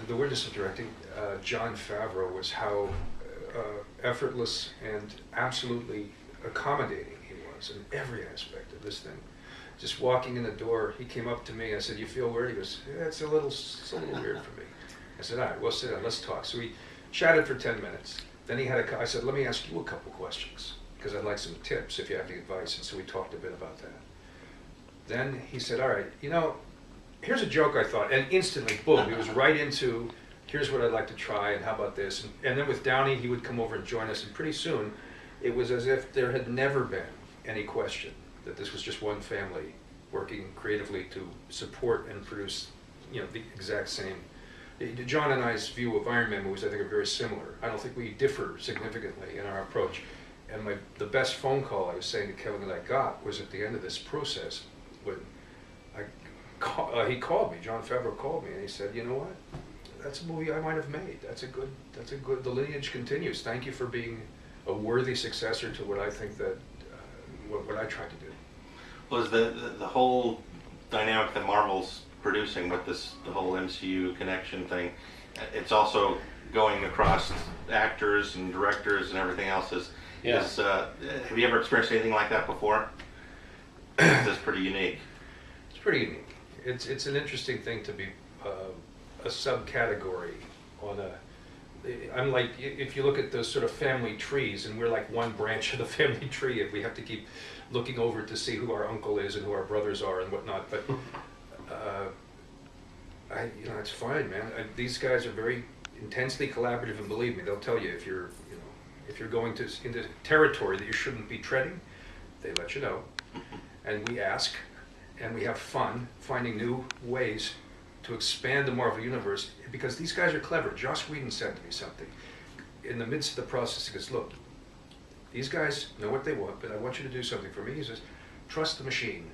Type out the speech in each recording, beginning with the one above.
the weirdness of directing, Jon Favreau, was how effortless and absolutely accommodating he was in every aspect of this thing. Just walking in the door, he came up to me. I said, "You feel weird?" He goes, "Yeah, it's a little weird for me." I said, "All right, well, sit down, let's talk." So we chatted for 10 minutes. Then he had I said, "Let me ask you a couple questions, because I'd like some tips if you have any advice." And so we talked a bit about that. Then he said, "All right, here's a joke I thought," and instantly, boom, he was right into, "Here's what I'd like to try, and how about this?" And then with Downey, he would come over and join us, and pretty soon, it was as if there had never been any question that this was just one family working creatively to support and produce, the exact same. John and I's view of Iron Man movies, I think, are very similar. I don't think we differ significantly in our approach. And the best phone call I was saying to Kevin that I got was at the end of this process when he called me. Jon Favreau called me and he said, "You know what? That's a movie I might have made. That's a good. The lineage continues. Thank you for being a worthy successor to what I think that what I tried to do." Was the whole dynamic that Marvel's producing with the whole MCU connection thing, it's also going across actors and directors and everything else. Have you ever experienced anything like that before? It's pretty unique. It's pretty unique. It's an interesting thing to be a subcategory on a. I'm like, if you look at those sort of family trees, and we're like one branch of the family tree, and we have to keep looking over to see who our uncle is and who our brothers are and whatnot. But it's fine, man. These guys are very intensely collaborative, and believe me, they'll tell you if you're going into territory that you shouldn't be treading, they let you know, and we ask, and we have fun finding new ways to expand the Marvel Universe, because these guys are clever. Joss Whedon said to me something in the midst of the process. He goes, "Look, these guys know what they want, but I want you to do something for me." He says, "Trust the machine,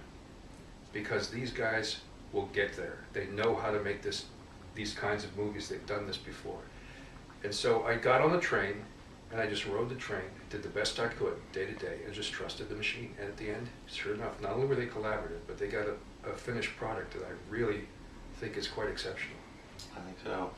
because these guys will get there. They know how to make these kinds of movies. They've done this before." And so I got on the train, and I just rode the train, did the best I could day to day, and just trusted the machine. And at the end, sure enough, not only were they collaborative, but they got a finished product that I really think is quite exceptional. I think so.